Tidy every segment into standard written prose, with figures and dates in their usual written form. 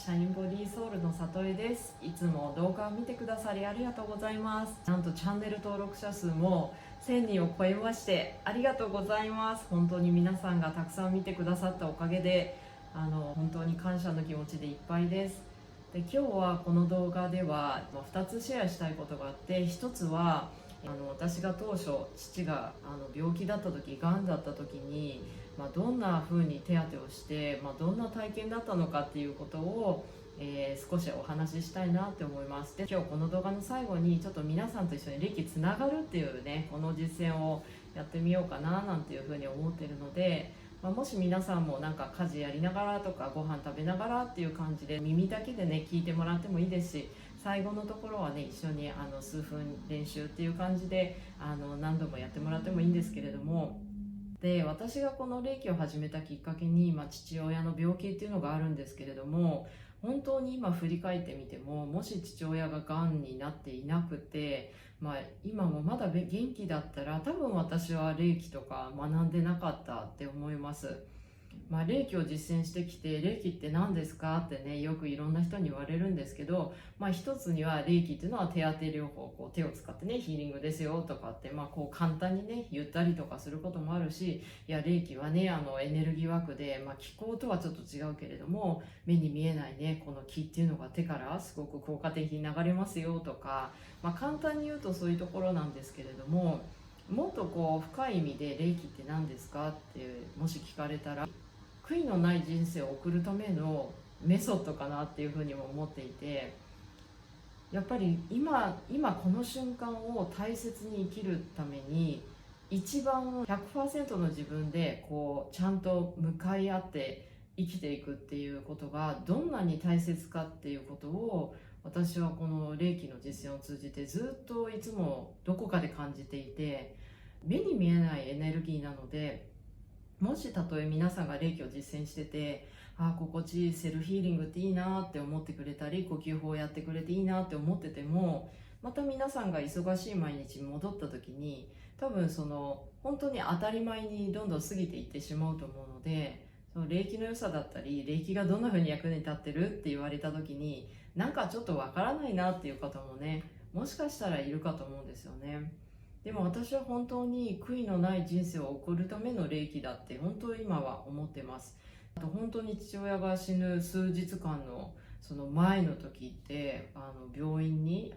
シャインボディソウルの里江です。いつも動画を見てくださりありがとうございます。なんとチャンネル登録者数も1000人を超えましてありがとうございます。本当に皆さんがたくさん見てくださったおかげで本当に感謝の気持ちでいっぱいです。で今日はこの動画では2つシェアしたいことがあって、1つは私が当初父が病気だった時、がんだった時に、どんな風に手当てをして、どんな体験だったのかっていうことを、少しお話ししたいなって思います。で今日この動画の最後にちょっと皆さんと一緒に霊気つながるっていうね、この実践をやってみようかななんていう風に思ってるので、もし皆さんもなんか家事やりながらとかご飯食べながらっていう感じで耳だけでね聞いてもらってもいいですし、最後のところはね一緒に数分練習っていう感じで何度もやってもらってもいいんですけれども、で私がこの霊気を始めたきっかけに、父親の病気っていうのがあるんですけれども、本当に今振り返ってみても、もし父親ががんになっていなくて、今もまだ元気だったら多分私は霊気とか学んでなかったって思います。霊気を実践してきて、霊気って何ですかってねよくいろんな人に言われるんですけど、一つには霊気っていうのは手当て療法、こう手を使ってねヒーリングですよとかって、こう簡単にね言ったりとかすることもあるし、いや霊気はねエネルギー枠で、気候とはちょっと違うけれども、目に見えないねこの気っていうのが手からすごく効果的に流れますよとか、簡単に言うとそういうところなんですけれども、もっとこう深い意味で霊気って何ですかってもし聞かれたら、悔いのない人生を送るためのメソッドかなっていうふうにも思っていて、やっぱり今この瞬間を大切に生きるために、一番100% の自分でこうちゃんと向かい合って生きていくっていうことがどんなに大切かっていうことを、私はこの霊気の実践を通じてずっといつもどこかで感じていて、目に見えないエネルギーなので、もしたとえ皆さんが霊気を実践してて、心地いいセルフヒーリングっていいなって思ってくれたり、呼吸法をやってくれていいなって思ってても、また皆さんが忙しい毎日に戻った時に、多分その本当に当たり前にどんどん過ぎていってしまうと思うので、その霊気の良さだったり霊気がどんな風に役に立ってるって言われた時に、なんかちょっとわからないなっていう方もね、もしかしたらいるかと思うんですよね。でも私は本当に悔いのない人生を送るための霊気だって本当に今は思ってます。あと本当に父親が死ぬ数日間のその前の時って、病院に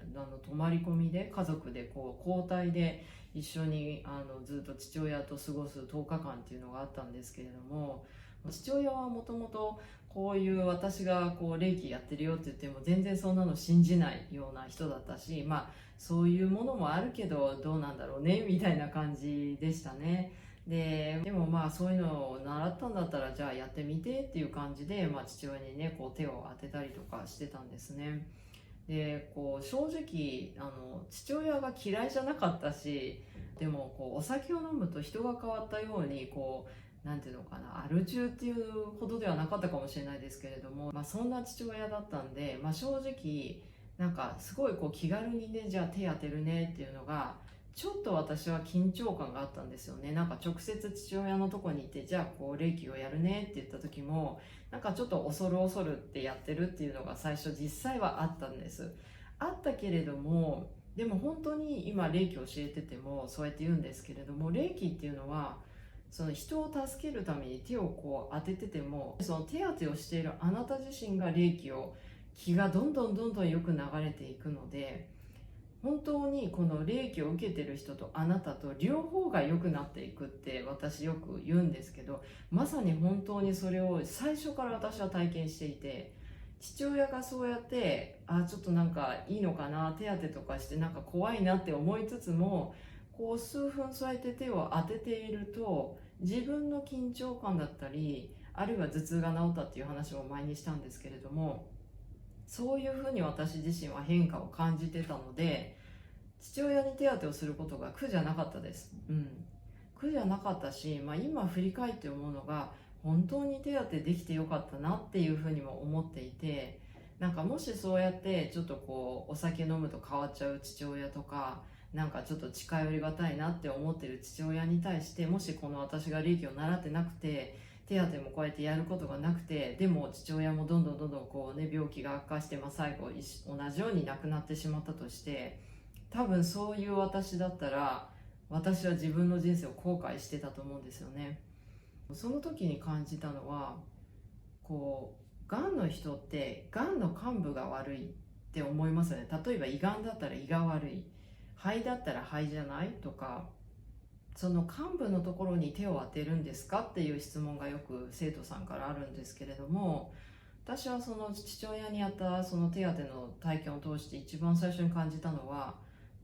泊まり込みで家族でこう交代で一緒にずっと父親と過ごす10日間っていうのがあったんですけれども、父親はもともとこういう私がこう霊気やってるよって言っても全然そんなの信じないような人だったし、そういうものもあるけどどうなんだろうねみたいな感じでしたね。でもそういうのを習ったんだったらじゃあやってみてっていう感じで、父親にねこう手を当てたりとかしてたんですね。でこう正直父親が嫌いじゃなかったし、でもこうお酒を飲むと人が変わったように、こうなんていうのかな、アル中っていうほどではなかったかもしれないですけれども、そんな父親だったんで、正直なんかすごいこう気軽にねじゃあ手当てるねっていうのがちょっと私は緊張感があったんですよね。なんか直接父親のとこに行ってじゃあこう霊気をやるねって言った時も、なんかちょっと恐る恐るってやってるっていうのが最初実際はあったんです。あったけれども、でも本当に今霊気を教えててもそうやって言うんですけれども、霊気っていうのはその人を助けるために手をこう当ててても、その手当てをしているあなた自身が霊気を気がどんどんよく流れていくので、本当にこの霊気を受けてる人とあなたと両方が良くなっていくって私よく言うんですけど、まさに本当にそれを最初から私は体験していて、父親がそうやってちょっとなんかいいのかな、手当てとかしてなんか怖いなって思いつつも、こう数分そうやって手を当てていると、自分の緊張感だったり、あるいは頭痛が治ったっていう話も前にしたんですけれども、そういうふうに私自身は変化を感じてたので、父親に手当てをすることが苦じゃなかったです。苦じゃなかったし、今振り返って思うのが、本当に手当てできてよかったなっていうふうにも思っていて、なんかもしそうやってちょっとこうお酒飲むと変わっちゃう父親とか、なんかちょっと近寄りがたいなって思ってる父親に対して、もしこの私が霊気を習ってなくて手当もこうやってやることがなくて、でも父親もどんどんこうね病気が悪化して、最後同じように亡くなってしまったとして、多分そういう私だったら私は自分の人生を後悔してたと思うんですよね。その時に感じたのは、こうがんの人ってがんの幹部が悪いって思いますよね。例えば胃がんだったら胃が悪い、肺だったら肺じゃないとか、その幹部のところに手を当てるんですかっていう質問がよく生徒さんからあるんですけれども、私はその父親にやったその手当の体験を通して一番最初に感じたのは、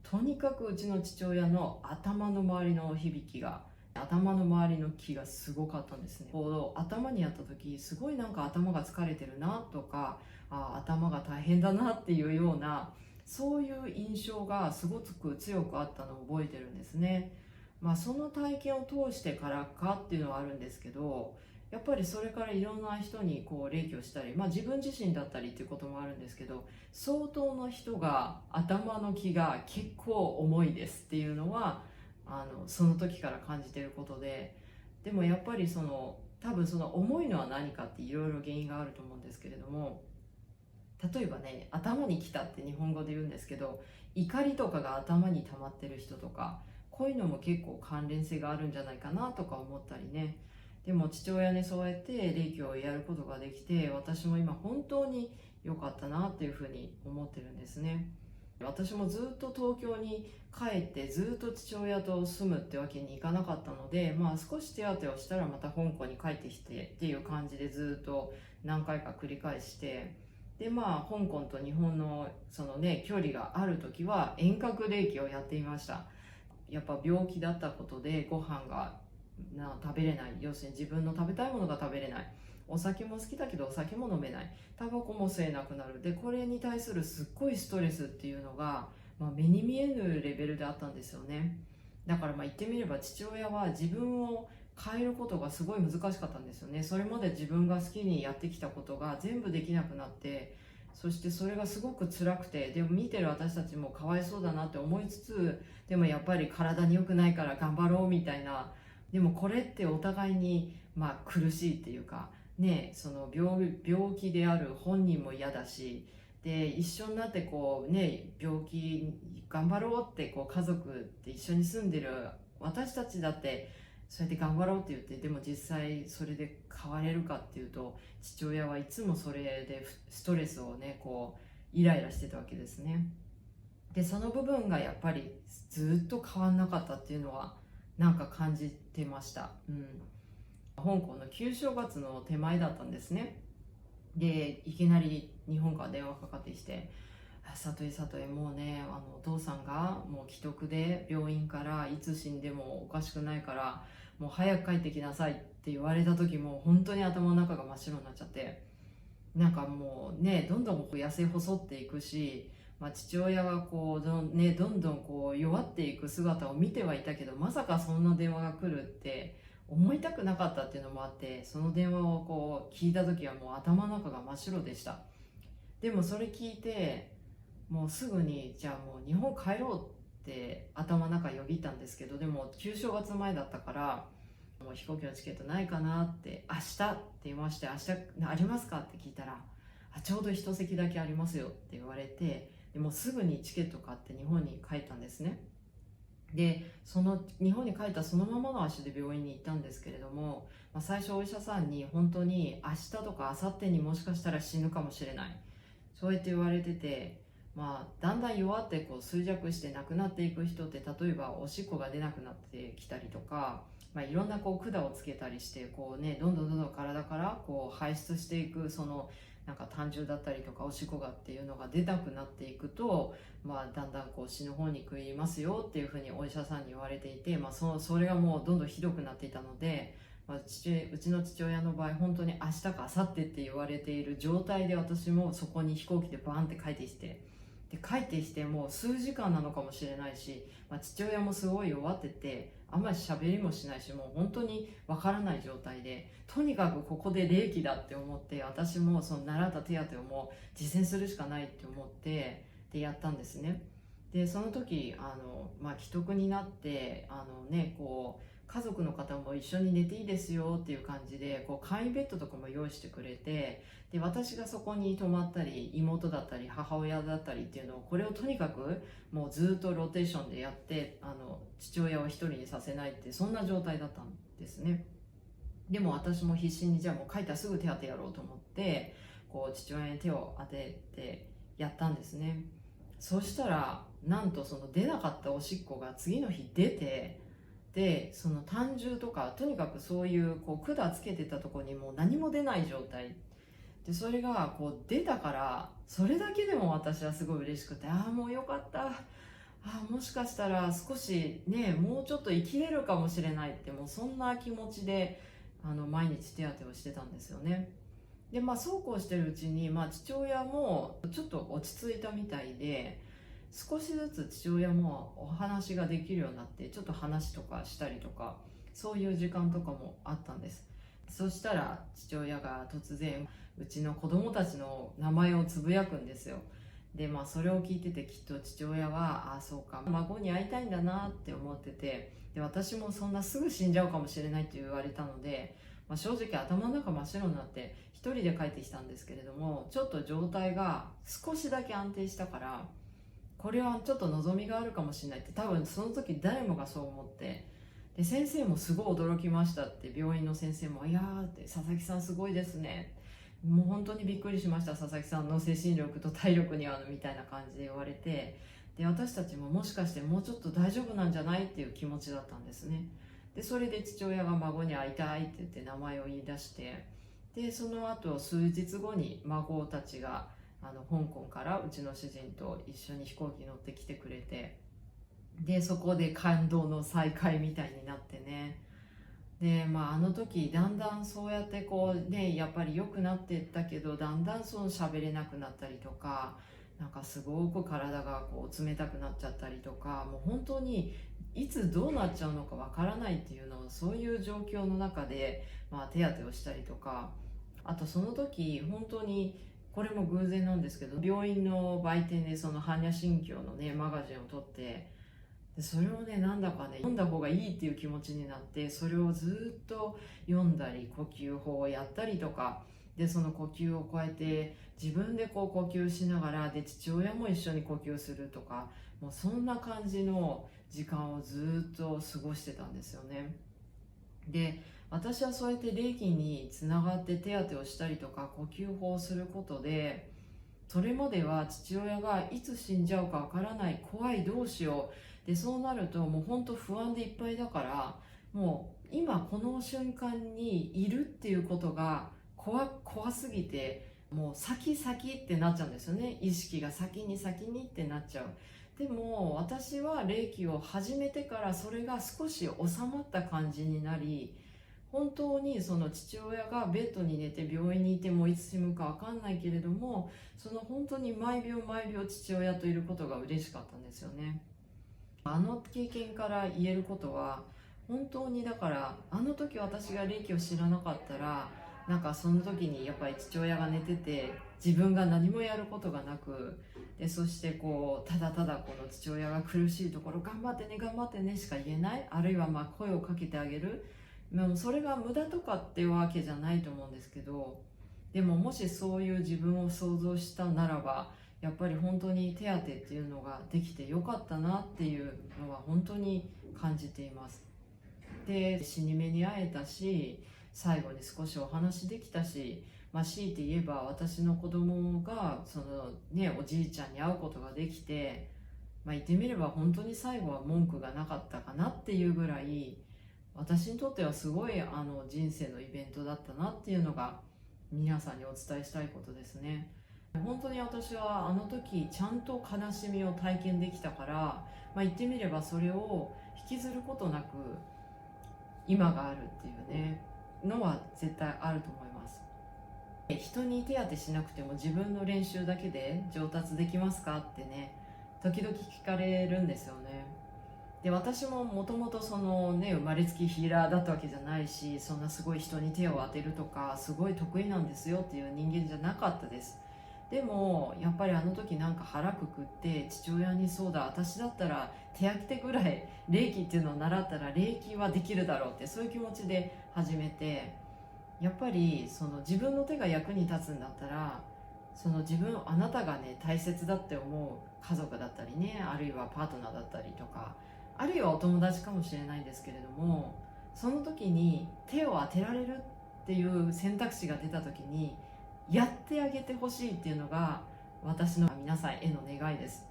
とにかくうちの父親の頭の周りの響きが、頭の周りの気がすごかったんですね。こう頭にやった時、すごいなんか頭が疲れてるなとか、頭が大変だなっていうような、そういう印象がすごく強くあったのを覚えてるんですね。その体験を通してからかっていうのはあるんですけど、やっぱりそれからいろんな人にこう霊気をしたり、自分自身だったりっていうこともあるんですけど、相当の人が頭の気が結構重いですっていうのはその時から感じていることで、でもやっぱり多分その重いのは何かっていろいろ原因があると思うんですけれども、例えばね、頭にきたって日本語で言うんですけど、怒りとかが頭に溜まってる人とか、こういうのも結構関連性があるんじゃないかなとか思ったりね。でも父親にそうやって霊気をやることができて、私も今本当に良かったなっていうふうに思ってるんですね。私もずっと東京に帰ってずっと父親と住むってわけにいかなかったので、少し手当てをしたらまた香港に帰ってきてっていう感じでずっと何回か繰り返して、で香港と日本のそのね距離がある時は遠隔霊気をやっていました。やっぱ病気だったことでご飯が食べれない、要するに自分の食べたいものが食べれない、お酒も好きだけどお酒も飲めない、タバコも吸えなくなる、でこれに対するすっごいストレスっていうのが、目に見えぬレベルであったんですよね。だから言ってみれば父親は自分を変えることがすごい難しかったんですよね。それまで自分が好きにやってきたことが全部できなくなって、そしてそれがすごく辛くて、でも見てる私たちもかわいそうだなって思いつつ、でもやっぱり体に良くないから頑張ろうみたいな、でもこれってお互いに苦しいっていうかね、その病気である本人も嫌だし、で一緒になってこうね病気頑張ろうってこう家族って一緒に住んでる私たちだってそうやって頑張ろうって言って、でも実際それで変われるかっていうと、父親はいつもそれでストレスをねこうイライラしてたわけですね。でその部分がやっぱりずっと変わんなかったっていうのはなんか感じてました。香港の旧正月の手前だったんですね。でいきなり日本から電話かかってきて、里江もうねお父さんがもう危篤で病院からいつ死んでもおかしくないからもう早く帰ってきなさいって言われた時、も本当に頭の中が真っ白になっちゃって、なんかもうねどんどん痩せ細っていくし、父親がこうどんどんこう弱っていく姿を見てはいたけど、まさかそんな電話が来るって思いたくなかったっていうのもあって、その電話をこう聞いた時はもう頭の中が真っ白でした。でもそれ聞いてもうすぐにじゃあもう日本帰ろうって頭の中よぎったんですけど、でも旧正月前だったからもう飛行機のチケットないかなって、明日って言いまして、明日ありますかって聞いたら、ちょうど一席だけありますよって言われて、でもすぐにチケット買って日本に帰ったんですね。でその日本に帰ったそのままの足で病院に行ったんですけれども、最初お医者さんに本当に明日とか明後日にもしかしたら死ぬかもしれない、そうやって言われてて、だんだん弱ってこう衰弱して亡くなっていく人って、例えばおしっこが出なくなってきたりとか、いろんなこう管をつけたりしてこうねどんどん体からこう排出していく、そのなんか胆汁だったりとかおしっこがっていうのが出なくなっていくと、だんだんこう死ぬ方に食いますよっていうふうにお医者さんに言われていて、それがもうどんどんひどくなっていたので、うちの父親の場合本当に明日か明後日って言われている状態で、私もそこに飛行機でバーンって帰ってきて、で帰ってきてもう数時間なのかもしれないし、父親もすごい弱っててあんまり喋りもしないし、もう本当にわからない状態で、とにかくここで霊気だって思って、私もその習った手当をもう実践するしかないって思ってでやったんですね。でその時既得になってこう家族の方も一緒に寝ていいですよっていう感じでこう簡易ベッドとかも用意してくれて、で私がそこに泊まったり妹だったり母親だったりっていうのをこれをとにかくもうずっとローテーションでやって、父親を一人にさせないってそんな状態だったんですね。でも私も必死にじゃあもう帰ったらすぐ手当てやろうと思ってこう父親に手を当ててやったんですね。そしたらなんとその出なかったおしっこが次の日出て、でその胆汁とかとにかくそういうこう管つけてたところにもう何も出ない状態で、それがこう出たから、それだけでも私はすごい嬉しくて、ああもうよかった、ああもしかしたら少しねもうちょっと生きれるかもしれないって、もうそんな気持ちで毎日手当てをしてたんですよね。でそうこうしてるうちに、父親もちょっと落ち着いたみたいで、少しずつ父親もお話ができるようになって、ちょっと話とかしたりとかそういう時間とかもあったんです。そしたら父親が突然うちの子供たちの名前をつぶやくんですよ。でそれを聞いてて、きっと父親はそうか孫に会いたいんだなって思ってて、で私もそんなすぐ死んじゃうかもしれないって言われたので、正直頭の中真っ白になって一人で帰ってきたんですけれども、ちょっと状態が少しだけ安定したから、これはちょっと望みがあるかもしれないって多分その時誰もがそう思って、で先生もすごい驚きましたって、病院の先生も「いやー」って「佐々木さんすごいですね」もう本当にびっくりしました佐々木さんの精神力と体力にみたいな感じで言われて、で私たちももしかしてもうちょっと大丈夫なんじゃないっていう気持ちだったんですね。でそれで父親が孫に会いたいって言って名前を言い出して、でその後数日後に孫たちが香港からうちの主人と一緒に飛行機に乗ってきてくれて、でそこで感動の再会みたいになってね。であの時だんだんそうやってこうねやっぱり良くなっていったけど、だんだんその喋れなくなったりとか、なんかすごく体がこう冷たくなっちゃったりとか、もう本当にいつどうなっちゃうのかわからないっていうのを、そういう状況の中で、手当てをしたりとか、あとその時本当にこれも偶然なんですけど、病院の売店でその般若心経のねマガジンを取って、でそれをねなんだかね読んだ方がいいっていう気持ちになって、それをずっと読んだり呼吸法をやったりとかで、その呼吸をこうやって自分でこう呼吸しながら、で父親も一緒に呼吸するとか、もうそんな感じの時間をずっと過ごしてたんですよね。で私はそうやって霊気につながって手当てをしたりとか呼吸法をすることで、それまでは父親がいつ死んじゃうかわからない、怖い、どうしようで、そうなるともう本当不安でいっぱいだから、もう今この瞬間にいるっていうことが怖すぎて、もう先ってなっちゃうんですよね。意識が先にってなっちゃう。でも私は霊気を始めてからそれが少し収まった感じになり、本当にその父親がベッドに寝て病院にいてもいつ死ぬか分かんないけれども、その本当に毎秒父親といることが嬉しかったんですよね。あの経験から言えることは、本当にだからあの時私が霊気を知らなかったら、なんかその時にやっぱり父親が寝てて自分が何もやることがなく、でそしてこうただこの父親が苦しいところ頑張ってねしか言えない、あるいは声をかけてあげる、それが無駄とかっていうわけじゃないと思うんですけど、でももしそういう自分を想像したならば、やっぱり本当に手当てっていうのができてよかったなっていうのは本当に感じています。で死に目に会えたし、最後に少しお話できたし、強いて言えば私の子供がそのねおじいちゃんに会うことができて、言ってみれば本当に最後は文句がなかったかなっていうぐらい、私にとってはすごい人生のイベントだったなっていうのが皆さんにお伝えしたいことですね。本当に私はあの時ちゃんと悲しみを体験できたから、言ってみればそれを引きずることなく今があるっていうねのは絶対あると思います。人に手当てしなくても自分の練習だけで上達できますかってね、時々聞かれるんですよね。で私ももともとそのね生まれつきヒーラーだったわけじゃないし、そんなすごい人に手を当てるとかすごい得意なんですよっていう人間じゃなかったです。でもやっぱりあの時なんか腹くくって父親に、そうだ私だったら手焼き手ぐらい礼儀っていうのを習ったら礼儀はできるだろうって、そういう気持ちで始めて、やっぱりその自分の手が役に立つんだったら、その自分、あなたがね大切だって思う家族だったりね、あるいはパートナーだったりとか、あるいはお友達かもしれないんですけれども、その時に手を当てられるっていう選択肢が出た時にやってあげてほしいっていうのが私の皆さんへの願いです。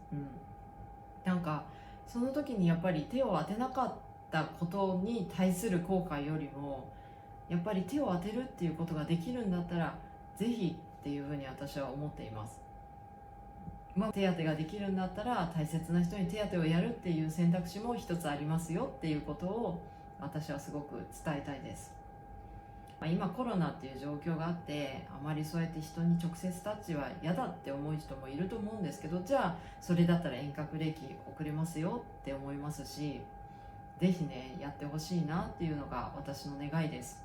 なんかその時にやっぱり手を当てなかったことに対する後悔よりも、やっぱり手を当てるっていうことができるんだったらぜひっていうふうに私は思っています。手当てができるんだったら大切な人に手当てをやるっていう選択肢も一つありますよっていうことを私はすごく伝えたいです。今コロナっていう状況があって、あまりそうやって人に直接タッチは嫌だって思う人もいると思うんですけど、じゃあそれだったら遠隔礼儀送れますよって思いますし、ぜひねやってほしいなっていうのが私の願いです。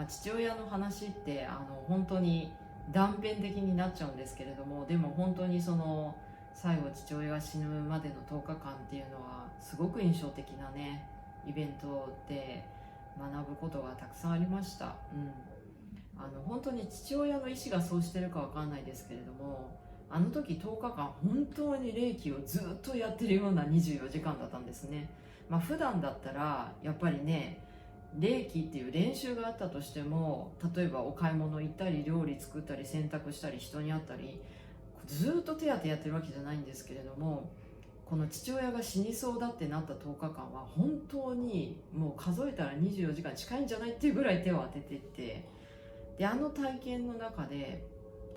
父親の話って本当に断片的になっちゃうんですけれども、でも本当にその最後父親が死ぬまでの10日間っていうのはすごく印象的なねイベントで、学ぶことがたくさんありました。本当に父親の意思がそうしてるかわかんないですけれども、あの時10日間本当に霊気をずっとやってるような24時間だったんですね。普段だったらやっぱりね、礼儀っていう練習があったとしても、例えばお買い物行ったり料理作ったり洗濯したり人に会ったりずっと手当てやってるわけじゃないんですけれども、この父親が死にそうだってなった10日間は本当にもう数えたら24時間近いんじゃないっていうぐらい手を当てていって、であの体験の中で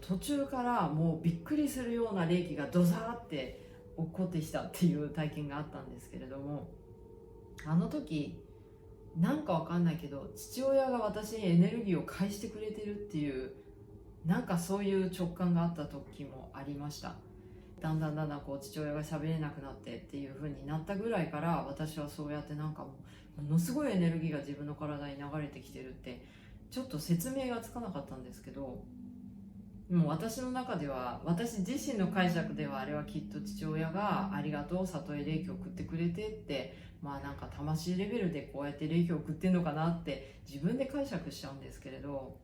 途中からもうびっくりするような霊気がドザーって落っこってきたっていう体験があったんですけれども、あの時なんかわかんないけど父親が私にエネルギーを返してくれてるっていう、なんかそういう直感があった時もありました。だんだんこう父親が喋れなくなってっていう風になったぐらいから、私はそうやってなんかものすごいエネルギーが自分の体に流れてきてるってちょっと説明がつかなかったんですけど、もう私の中では、私自身の解釈ではあれはきっと父親がありがとう里へ霊気を送ってくれてって、なんか魂レベルでこうやって霊気を送ってんのかなって自分で解釈しちゃうんですけれど、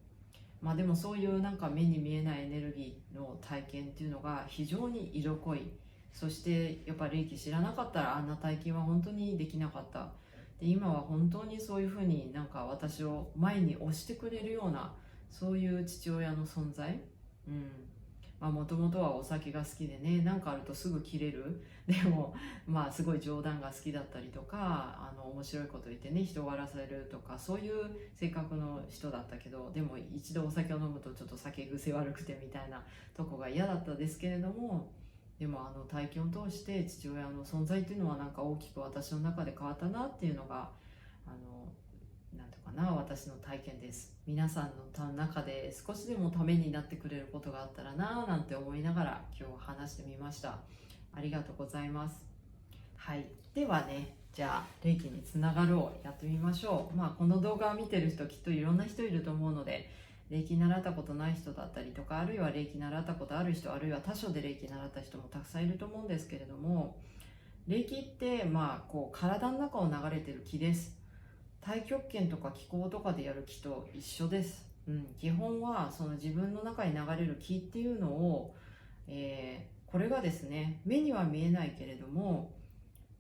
でもそういうなんか目に見えないエネルギーの体験っていうのが非常に色濃い。そしてやっぱ霊気知らなかったらあんな体験は本当にできなかった。で今は本当にそういうふうになんか私を前に押してくれるような、そういう父親の存在。もともとはお酒が好きでね、なんかあるとすぐ切れる。でもすごい冗談が好きだったりとか、面白いこと言ってね人を笑わせるとか、そういう性格の人だったけど、でも一度お酒を飲むとちょっと酒癖悪くてみたいなとこが嫌だったですけれども、でも体験を通して父親の存在っていうのはなんか大きく私の中で変わったなっていうのがなんとかな、私の体験です。皆さんの中で少しでもためになってくれることがあったらななんて思いながら今日話してみました。ありがとうございます。はい、ではね、じゃあ霊気につながるをやってみましょう。この動画を見てる人きっといろんな人いると思うので、霊気習ったことない人だったりとか、あるいは霊気習ったことある人、あるいは他所で霊気習った人もたくさんいると思うんですけれども、霊気ってこう体の中を流れてる気です。太極拳とか気功とかでやる気と一緒です。基本はその自分の中に流れる気っていうのを、これがですね、目には見えないけれども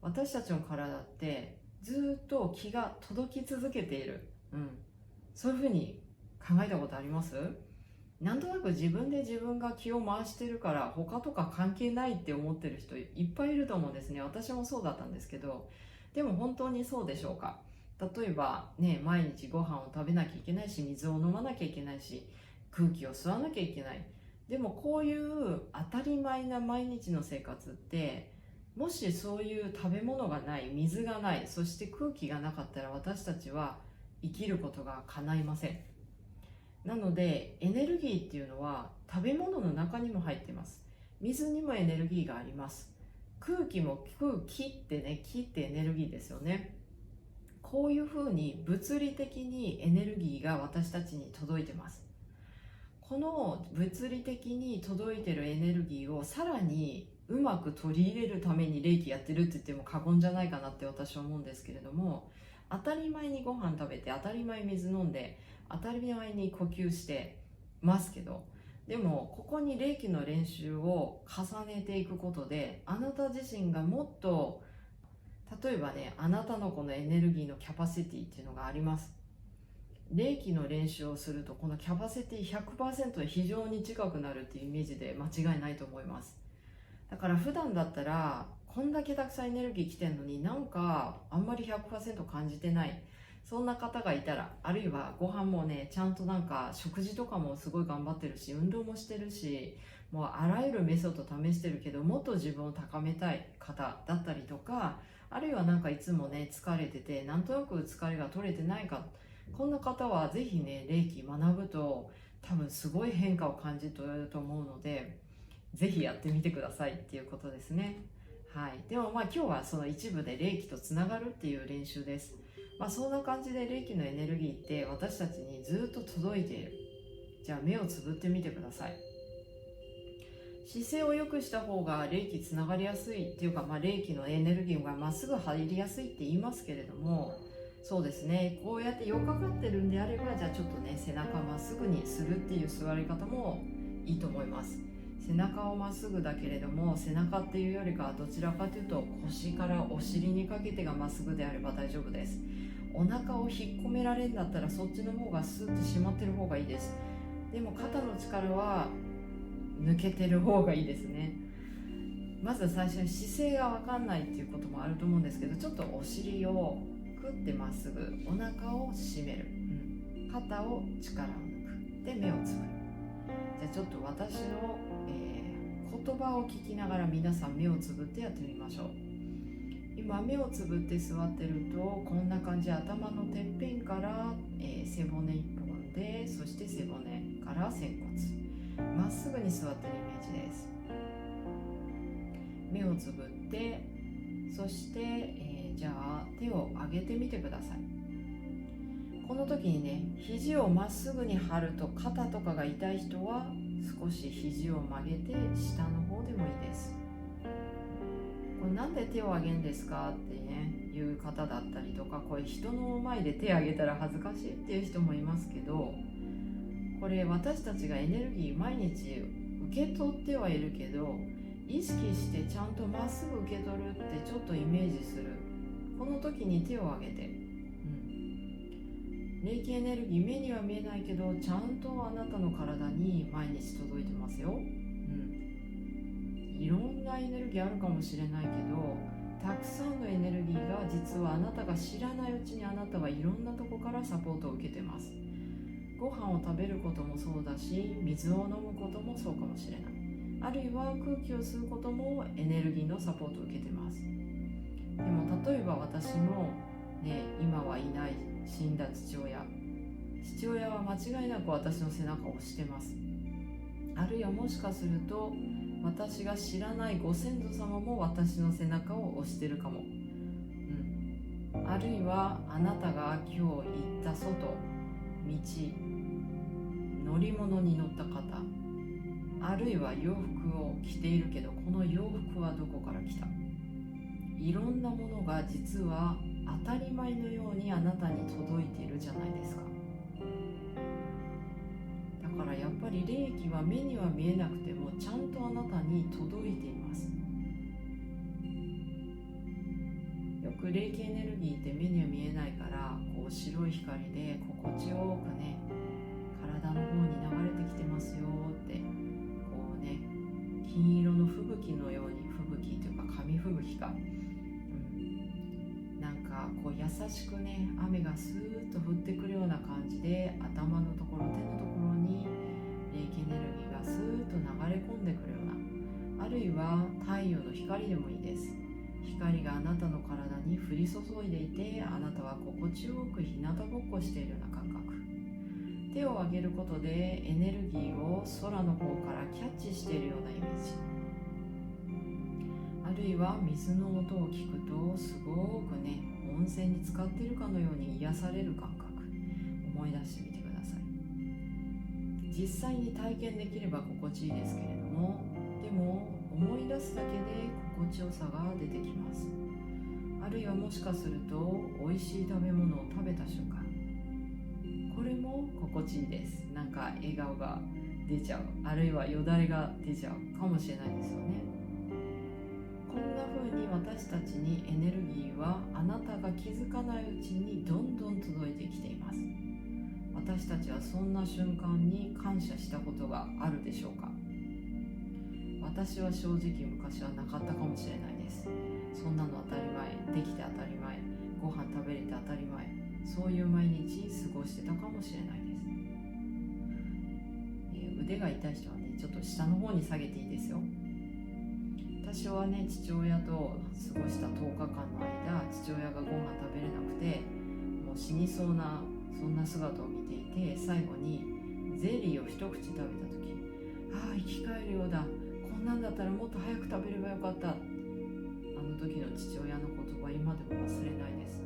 私たちの体ってずっと気が届き続けている、そういうふうに考えたことあります？なんとなく自分で自分が気を回してるから他とか関係ないって思ってる人いっぱいいると思うんですね。私もそうだったんですけど、でも本当にそうでしょうか？例えばね、毎日ご飯を食べなきゃいけないし、水を飲まなきゃいけないし、空気を吸わなきゃいけない。でもこういう当たり前な毎日の生活って、もしそういう食べ物がない、水がない、そして空気がなかったら私たちは生きることが叶いません。なのでエネルギーっていうのは食べ物の中にも入っています。水にもエネルギーがあります。空気も、空気ってね、気ってエネルギーですよね。こういうふうに物理的にエネルギーが私たちに届いてます。この物理的に届いてるエネルギーをさらにうまく取り入れるために霊気やってるって言っても過言じゃないかなって私は思うんですけれども、当たり前にご飯食べて、当たり前に水飲んで、当たり前に呼吸してますけど、でもここに霊気の練習を重ねていくことで、あなた自身がもっと、例えばね、あなたのこのエネルギーのキャパシティっていうのがあります。霊気の練習をするとこのキャパシティ 100% 非常に近くなるっていうイメージで間違いないと思います。だから普段だったらこんだけたくさんエネルギー来てんのになんかあんまり 100% 感じてない、そんな方がいたら、あるいはご飯もねちゃんとなんか食事とかもすごい頑張ってるし、運動もしてるし、もうあらゆるメソッド試してるけどもっと自分を高めたい方だったりとか、あるいはなんかいつもね疲れててなんとなく疲れが取れてないか、こんな方はぜひね霊気学ぶと多分すごい変化を感じ取れると思うので、ぜひやってみてくださいっていうことですね。はい、でも今日はその一部で霊気とつながるっていう練習です。そんな感じで霊気のエネルギーって私たちにずっと届いている。じゃあ目をつぶってみてください。姿勢を良くした方が霊気つながりやすいっていうか、霊気のエネルギーがまっすぐ入りやすいって言いますけれども、そうですね、こうやってよっかかってるんであれば、じゃあちょっとね背中まっすぐにするっていう座り方もいいと思います。背中をまっすぐだけれども、背中っていうよりかはどちらかというと腰からお尻にかけてがまっすぐであれば大丈夫です。お腹を引っ込められるんだったらそっちの方がスッと締まってる方がいいです。でも肩の力は抜けてる方がいいですね。まず最初に姿勢が分かんないっていうこともあると思うんですけど、ちょっとお尻をくってまっすぐ、お腹を締める、肩を力を抜くで目をつぶる。じゃあちょっと私の、言葉を聞きながら皆さん目をつぶってやってみましょう。今目をつぶって座ってるとこんな感じ、頭のてっぺんから、背骨一本で、そして背骨から仙骨まっすぐに座ってるイメージです。目をつぶって、そして、じゃあ手を上げてみてください。この時にね、肘をまっすぐに張ると肩とかが痛い人は少し肘を曲げて下の方でもいいです。これなんで手を挙げるんですかってねいう方だったりとか、これ人の前で手を挙げたら恥ずかしいっていう人もいますけど、これ私たちがエネルギー毎日受け取ってはいるけど、意識してちゃんとまっすぐ受け取るってちょっとイメージする。この時に手を挙げて、霊気エネルギー目には見えないけどちゃんとあなたの体に毎日届いてますよ。いろんなエネルギーあるかもしれないけど、たくさんのエネルギーが実はあなたが知らないうちにあなたはいろんなとこからサポートを受けてます。ご飯を食べることもそうだし、水を飲むこともそうかもしれない。あるいは空気を吸うこともエネルギーのサポートを受けてます。でも例えば私もね、今はいない死んだ父親は間違いなく私の背中を押してます。あるいはもしかすると私が知らないご先祖様も私の背中を押してるかも。あるいはあなたが今日行った外、道、乗り物に乗った方、あるいは洋服を着ているけどこの洋服はどこから来た、いろんなものが実は当たり前のようにあなたに届いているじゃないですか。だからやっぱり霊気は目には見えなくてもちゃんとあなたに届いています。よく霊気エネルギーって目には見えないから、こう白い光で心地よくね体の方に流れてきてますよって、こうね金色の吹雪のように、吹雪というか紙吹雪か、なんかこう優しくね雨がスーッと降ってくるような感じで、頭のところ手のところに霊気エネルギーがスーッと流れ込んでくるような、あるいは太陽の光でもいいです。光があなたの体に降り注いでいて、あなたは心地よく日向ぼっこしているような感覚。手を上げることでエネルギーを空の方からキャッチしているようなイメージ。あるいは水の音を聞くとすごくね温泉に浸かっているかのように癒される感覚、思い出してみてください。実際に体験できれば心地いいですけれども、でも思い出すだけで心地よさが出てきます。あるいはもしかすると美味しい食べ物を食べた瞬間、これも心地いいです。なんか笑顔が出ちゃう、あるいはよだれが出ちゃうかもしれないですよね。こんな風に私たちにエネルギーはあなたが気づかないうちにどんどん届いてきています。私たちはそんな瞬間に感謝したことがあるでしょうか？私は正直昔はなかったかもしれないです。そんなの当たり前、できて当たり前、ご飯食べれて当たり前、そういう毎日過ごしてたかもしれないです。腕が痛い人はね、ちょっと下の方に下げていいですよ。私はね、父親と過ごした10日間の間、父親がご飯食べれなくてもう死にそうな、そんな姿を見ていて、最後にゼリーを一口食べた時、ああ生き返るようだ、こんなんだったらもっと早く食べればよかった、あの時の父親の言葉、今でも忘れないです。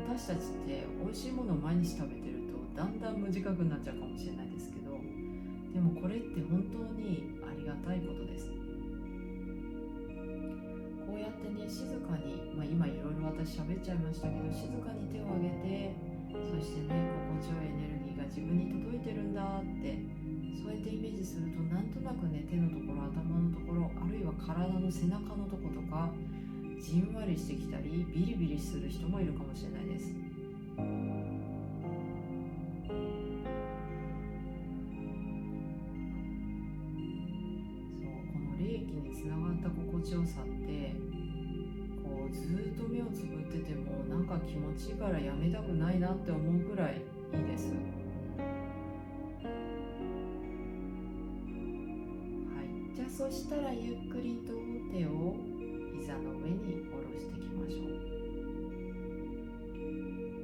私たちって美味しいものを毎日食べてるとだんだん無自覚になっちゃうかもしれないですけど、でもこれって本当にありがたいことです。こうやってね、静かに、今いろいろ私喋っちゃいましたけど、静かに手を挙げて、そしてね、心地よいエネルギーが自分に届いてるんだって、そうやってイメージすると、なんとなくね、手のところ、頭のところ、あるいは体の背中のとことかじんわりしてきたり、ビリビリする人もいるかもしれないです。この霊気につながった心地よさって、こうずっと目をつぶっててもなんか気持ちいいからやめたくないなって思うくらいいいです。はい、じゃあそしたらゆっくりと手を膝の上に下ろしていきましょう。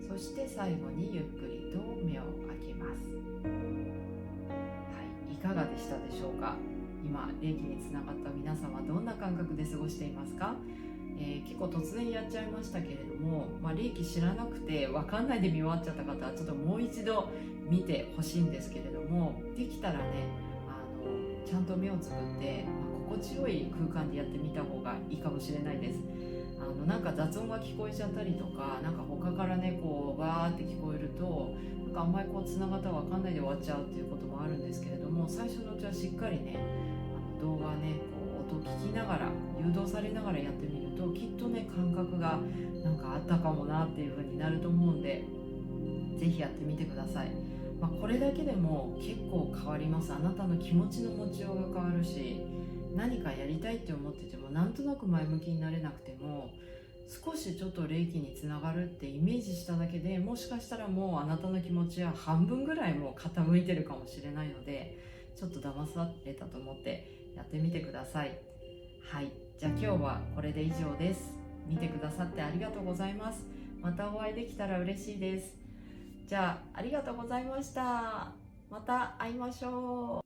そして最後にゆっくりと目を開けます。はい、いかがでしたでしょうか？今霊気につながった皆さんはどんな感覚で過ごしていますか？結構突然やっちゃいましたけれども、霊気知らなくて分かんないで見終わっちゃった方はちょっともう一度見てほしいんですけれども、できたらね、ちゃんと目をつぶって、心地よい空間でやってみた方がいいかもしれないです。なんか雑音が聞こえちゃったりとか、なんか他からねこうバーって聞こえると、なんかあんまりこうつながったら分かんないで終わっちゃうっていうこともあるんですけれども、最初のうちはしっかりね動画ねこう音聞きながら誘導されながらやってみると、きっとね感覚がなんかあったかもなっていう風になると思うんで、ぜひやってみてください。これだけでも結構変わります。あなたの気持ちの持ちようが変わるし、何かやりたいって思っててもなんとなく前向きになれなくても、少しちょっと霊気につながるってイメージしただけで、もしかしたらもうあなたの気持ちは半分ぐらいもう傾いてるかもしれないので、ちょっと騙されたと思ってやってみてください。はい、じゃあ今日はこれで以上です。見てくださってありがとうございます。またお会いできたら嬉しいです。じゃあありがとうございました。また会いましょう。